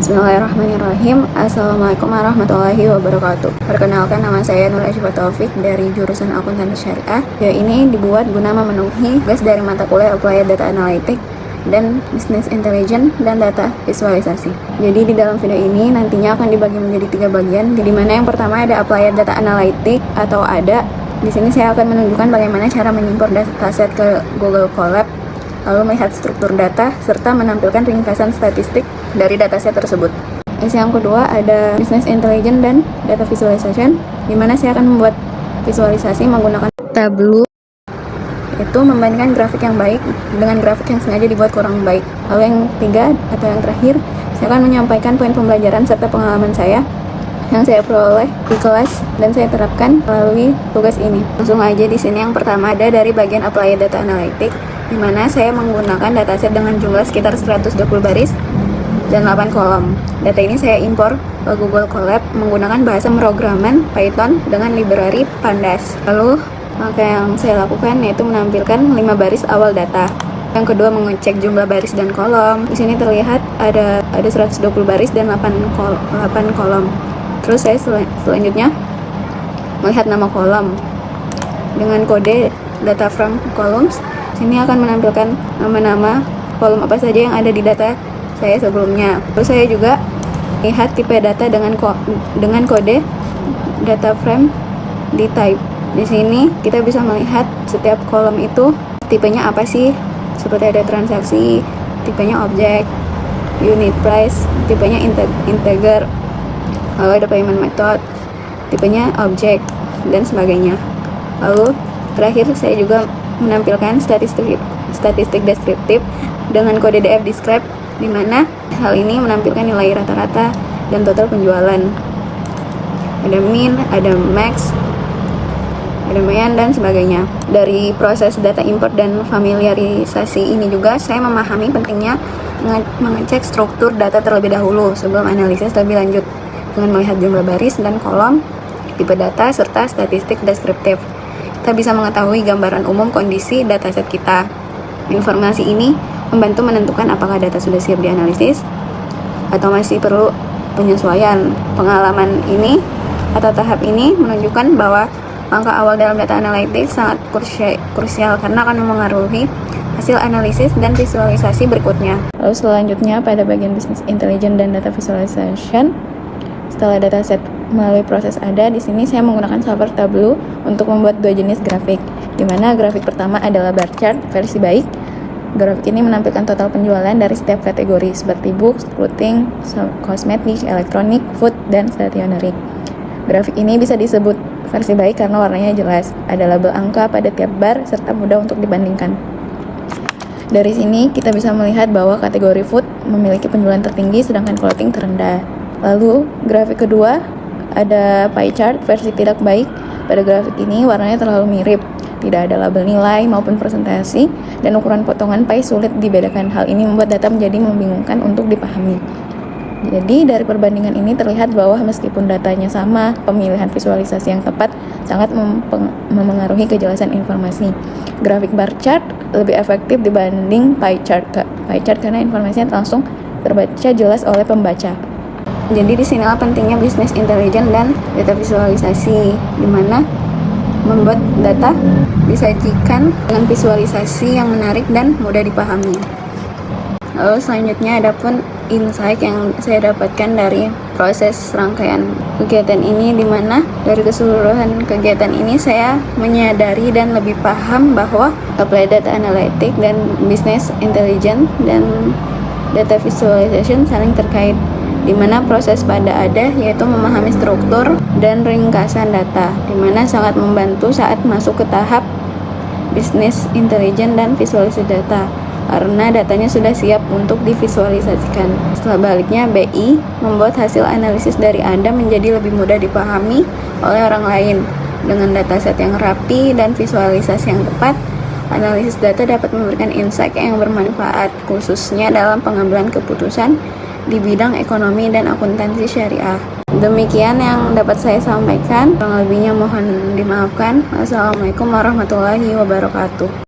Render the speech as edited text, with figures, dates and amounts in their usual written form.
Bismillahirrahmanirrahim. Assalamualaikum warahmatullahi wabarakatuh. Perkenalkan, nama saya Nur Asyifa Taufik dari jurusan Akuntansi Syariah. Video ini dibuat guna memenuhi tugas dari mata kuliah Applied Data Analytics dan Business Intelligence dan Data Visualisasi. Jadi di dalam video ini nantinya akan dibagi menjadi 3 bagian, di mana yang pertama ada Applied Data Analytics atau ADA. Di sini saya akan menunjukkan bagaimana cara mengimpor dataset ke Google Colab, lalu melihat struktur data, serta menampilkan ringkasan statistik dari dataset tersebut. Yang kedua ada Business Intelligence dan Data Visualization, di mana saya akan membuat visualisasi menggunakan Tableau, itu membandingkan grafik yang baik dengan grafik yang sengaja dibuat kurang baik. Lalu yang ketiga atau yang terakhir, saya akan menyampaikan poin pembelajaran serta pengalaman saya yang saya peroleh di kelas dan saya terapkan melalui tugas ini. Langsung aja di sini yang pertama ada dari bagian Applied Data Analytics, di mana saya menggunakan dataset dengan jumlah sekitar 120 baris dan 8 kolom. Data ini saya impor ke Google Colab menggunakan bahasa pemrograman Python dengan library Pandas. Lalu maka yang saya lakukan yaitu menampilkan 5 baris awal data. Yang kedua mengecek jumlah baris dan kolom. Di sini terlihat ada 120 baris dan 8 kolom. Terus saya selanjutnya melihat nama kolom dengan kode data from columns. Sini akan menampilkan nama-nama kolom apa saja yang ada di data saya sebelumnya. Terus saya juga lihat tipe data dengan kode data frame di type. Di sini kita bisa melihat setiap kolom itu tipenya apa sih, seperti ada transaksi, tipenya objek, unit price, tipenya integer, lalu ada payment method, tipenya objek, dan sebagainya. Lalu terakhir saya juga menampilkan statistik deskriptif dengan kode DF describe, di mana hal ini menampilkan nilai rata-rata dan total penjualan. Ada min, ada max, ada median, dan sebagainya. Dari proses data import dan familiarisasi ini juga saya memahami pentingnya mengecek struktur data terlebih dahulu sebelum analisis lebih lanjut dengan melihat jumlah baris dan kolom, tipe data, serta statistik deskriptif. Kita bisa mengetahui gambaran umum kondisi dataset kita. Informasi ini membantu menentukan apakah data sudah siap dianalisis atau masih perlu penyesuaian. Pengalaman ini atau tahap ini menunjukkan bahwa langkah awal dalam data analytics sangat krusial karena akan memengaruhi hasil analisis dan visualisasi berikutnya. Lalu selanjutnya pada bagian Business Intelligence dan Data Visualization, setelah dataset melalui proses ADA, di sini saya menggunakan software Tableau untuk membuat 2 jenis grafik, di mana grafik pertama adalah bar chart versi baik. Grafik ini menampilkan total penjualan dari setiap kategori seperti books, clothing, kosmetik, elektronik, food, dan stationery. Grafik ini bisa disebut versi baik karena warnanya jelas, ada label angka pada tiap bar, serta mudah untuk dibandingkan. Dari sini kita bisa melihat bahwa kategori food memiliki penjualan tertinggi sedangkan clothing terendah. Lalu grafik kedua ada pie chart versi tidak baik. Pada grafik ini warnanya terlalu mirip, tidak ada label nilai maupun presentasi, dan ukuran potongan pie sulit dibedakan. Hal ini membuat data menjadi membingungkan untuk dipahami. Jadi dari perbandingan ini terlihat bahwa meskipun datanya sama, pemilihan visualisasi yang tepat sangat memengaruhi kejelasan informasi. Grafik bar chart lebih efektif dibanding pie chart karena informasinya langsung terbaca jelas oleh pembaca. Jadi disinilah pentingnya Business Intelligence dan Data Visualisasi, di mana membuat data disajikan dengan visualisasi yang menarik dan mudah dipahami. Lalu selanjutnya ada pun insight yang saya dapatkan dari proses rangkaian kegiatan ini, di mana dari keseluruhan kegiatan ini saya menyadari dan lebih paham bahwa Applied Data Analytics dan Business Intelligence dan Data Visualization saling terkait, di mana proses pada ADA yaitu memahami struktur dan ringkasan data, di mana sangat membantu saat masuk ke tahap Business Intelligence dan Visualisasi data, karena datanya sudah siap untuk divisualisasikan. Setelah baliknya, BI membuat hasil analisis dari Anda menjadi lebih mudah dipahami oleh orang lain. Dengan dataset yang rapi dan visualisasi yang tepat, analisis data dapat memberikan insight yang bermanfaat, khususnya dalam pengambilan keputusan di bidang ekonomi dan akuntansi syariah. Demikian yang dapat saya sampaikan, kurang lebihnya mohon dimaafkan. Wassalamualaikum warahmatullahi wabarakatuh.